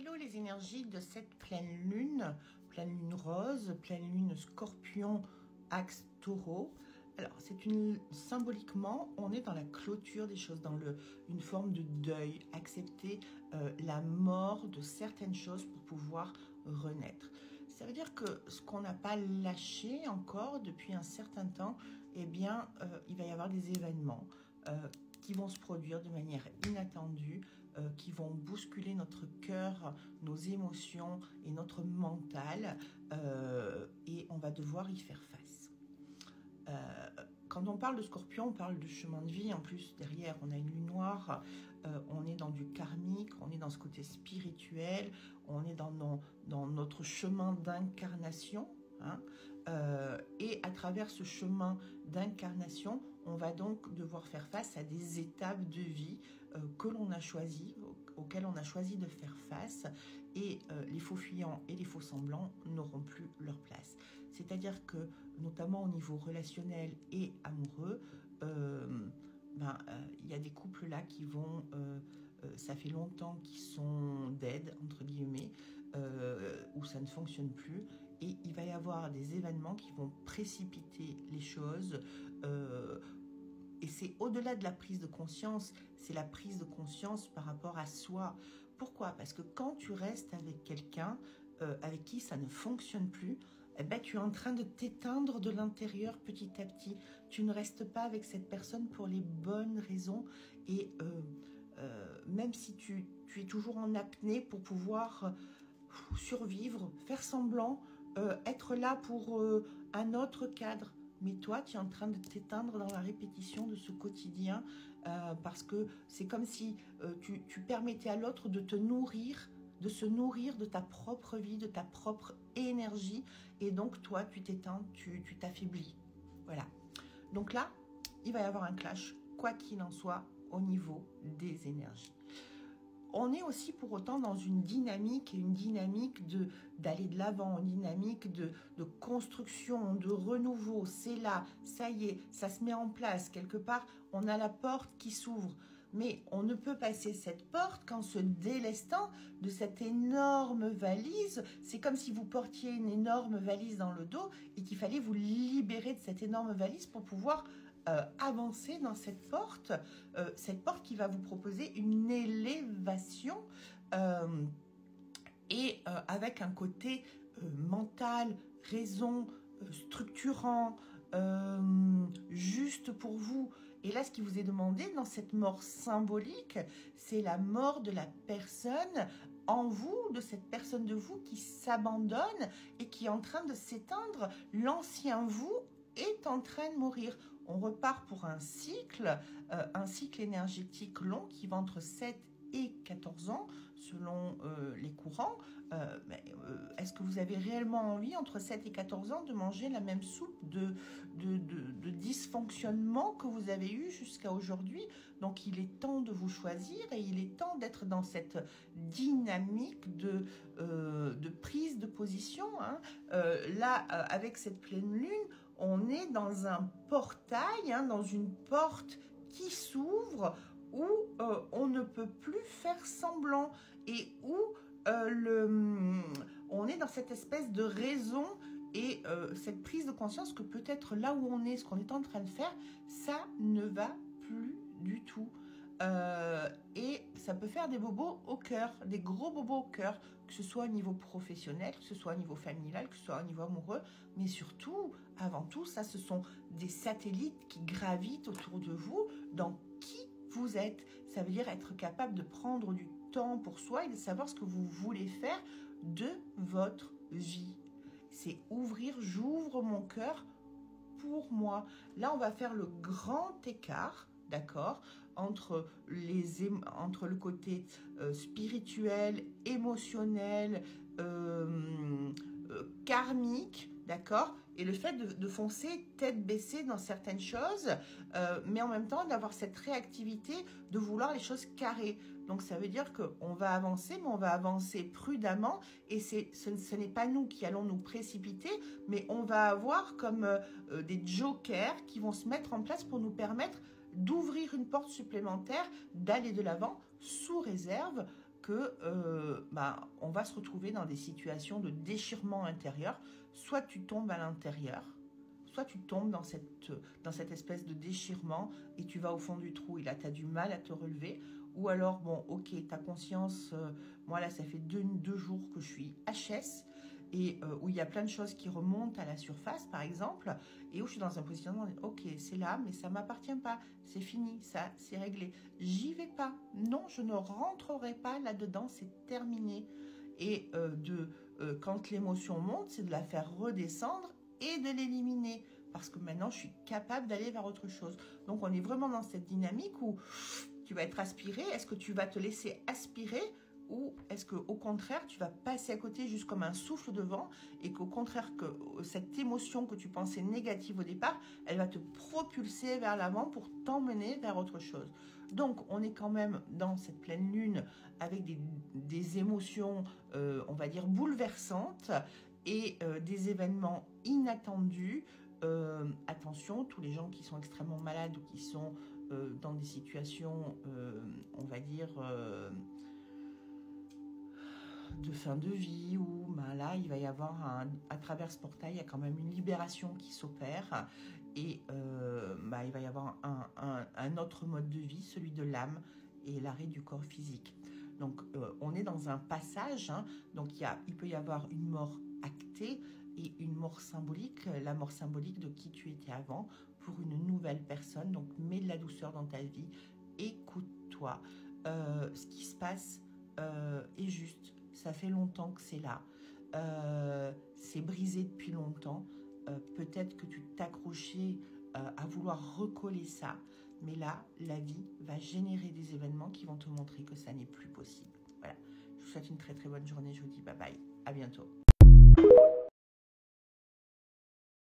Hello les énergies de cette pleine lune rose, pleine lune scorpion, axe taureau. Alors symboliquement, on est dans la clôture des choses, dans une forme de deuil, accepter la mort de certaines choses pour pouvoir renaître. Ça veut dire que ce qu'on n'a pas lâché encore depuis un certain temps, eh bien, il va y avoir des événements qui vont se produire de manière inattendue, qui vont bousculer notre cœur, nos émotions et notre mental, et on va devoir y faire face. Quand on parle de scorpion, on parle de chemin de vie. En plus, derrière, on a une lune noire, on est dans du karmique, on est dans ce côté spirituel, on est dans notre chemin d'incarnation. Hein, et à travers ce chemin d'incarnation, on va donc devoir faire face à des étapes de vie que l'on a choisies, auxquelles on a choisi de faire face, et les faux fuyants et les faux semblants n'auront plus leur place. C'est-à-dire que, notamment au niveau relationnel et amoureux, y a des couples là qui vont, ça fait longtemps qu'ils sont dead, entre guillemets, où ça ne fonctionne plus, et il va y avoir des événements qui vont précipiter les choses, et c'est au-delà de la prise de conscience, c'est la prise de conscience par rapport à soi. Pourquoi? Parce que quand tu restes avec quelqu'un avec qui ça ne fonctionne plus, eh ben, tu es en train de t'éteindre de l'intérieur petit à petit. Tu ne restes pas avec cette personne pour les bonnes raisons, et même si tu es toujours en apnée pour pouvoir survivre, faire semblant, être là pour un autre cadre. Mais toi, tu es en train de t'éteindre dans la répétition de ce quotidien, parce que c'est comme si tu permettais à l'autre de te nourrir, de se nourrir de ta propre vie, de ta propre énergie, et donc toi, tu t'éteins, tu t'affaiblis. Voilà. Donc là, il va y avoir un clash, quoi qu'il en soit, au niveau des énergies. On est aussi pour autant dans une dynamique d'aller de l'avant, une dynamique de construction, de renouveau. C'est là, ça y est, ça se met en place. Quelque part, on a la porte qui s'ouvre. Mais on ne peut passer cette porte qu'en se délestant de cette énorme valise. C'est comme si vous portiez une énorme valise dans le dos et qu'il fallait vous libérer de cette énorme valise pour pouvoir avancer dans cette porte qui va vous proposer une élévation, et avec un côté mental, raison, structurant, juste pour vous. Et là, ce qui vous est demandé dans cette mort symbolique, c'est la mort de la personne en vous, de cette personne de vous qui s'abandonne et qui est en train de s'éteindre. L'ancien vous est en train de mourir. On repart pour un cycle énergétique long qui va entre 7 et 14 ans, selon les courants. Est-ce que vous avez réellement envie, entre 7 et 14 ans, de manger la même soupe de dysfonctionnement que vous avez eu jusqu'à aujourd'hui? Donc, il est temps de vous choisir, et il est temps d'être dans cette dynamique de prise de position. Hein. Là, avec cette pleine lune, on est dans un portail, hein, dans une porte qui s'ouvre, où on ne peut plus faire semblant, et où on est dans cette espèce de raison et cette prise de conscience que peut-être là où on est, ce qu'on est en train de faire, ça ne va plus du tout. Et ça peut faire des bobos au cœur, des gros bobos au cœur, que ce soit au niveau professionnel, que ce soit au niveau familial, que ce soit au niveau amoureux, mais surtout, avant tout, ça, ce sont des satellites qui gravitent autour de vous, dans qui vous êtes. Ça veut dire être capable de prendre du temps pour soi et de savoir ce que vous voulez faire de votre vie. C'est ouvrir, j'ouvre mon cœur pour moi. Là, on va faire le grand écart, d'accord, entre le côté spirituel, émotionnel, karmique, d'accord, et le fait de foncer tête baissée dans certaines choses, mais en même temps d'avoir cette réactivité de vouloir les choses carrées. Donc ça veut dire qu'on va avancer, mais on va avancer prudemment, et ce n'est pas nous qui allons nous précipiter, mais on va avoir comme des jokers qui vont se mettre en place pour nous permettre d'ouvrir une porte supplémentaire, d'aller de l'avant, sous réserve que on va se retrouver dans des situations de déchirement intérieur. Soit tu tombes à l'intérieur, soit tu tombes dans cette espèce de déchirement et tu vas au fond du trou et là tu as du mal à te relever. Ou alors, bon, ok, ta conscience, moi là ça fait deux jours que je suis HS et où il y a plein de choses qui remontent à la surface par exemple, et où je suis dans un positionnement, ok, c'est là, mais ça ne m'appartient pas, c'est fini, ça c'est réglé, j'y vais pas, non, je ne rentrerai pas là-dedans, c'est terminé. Et quand l'émotion monte, c'est de la faire redescendre et de l'éliminer, parce que maintenant je suis capable d'aller vers autre chose. Donc on est vraiment dans cette dynamique où tu vas être aspiré. Est-ce que tu vas te laisser aspirer ou est-ce qu'au contraire tu vas passer à côté juste comme un souffle de vent, et qu'au contraire que cette émotion que tu pensais négative au départ, elle va te propulser vers l'avant pour t'emmener vers autre chose. Donc on est quand même dans cette pleine lune avec des émotions on va dire bouleversantes et des événements inattendus. Attention, tous les gens qui sont extrêmement malades ou qui sont dans des situations, on va dire, de fin de vie, où là, il va y avoir, à travers ce portail, il y a quand même une libération qui s'opère, et il va y avoir un autre mode de vie, celui de l'âme, et l'arrêt du corps physique. Donc, on est dans un passage, hein, donc il peut y avoir une mort actée et une mort symbolique, la mort symbolique de qui tu étais avant, pour une nouvelle personne. Donc mets de la douceur dans ta vie, écoute-toi. Ce qui se passe est juste, ça fait longtemps que c'est là, c'est brisé depuis longtemps. Peut-être que tu t'accrochais à vouloir recoller ça, mais là, la vie va générer des événements qui vont te montrer que ça n'est plus possible. Voilà, je vous souhaite une très très bonne journée, je vous dis bye bye, à bientôt.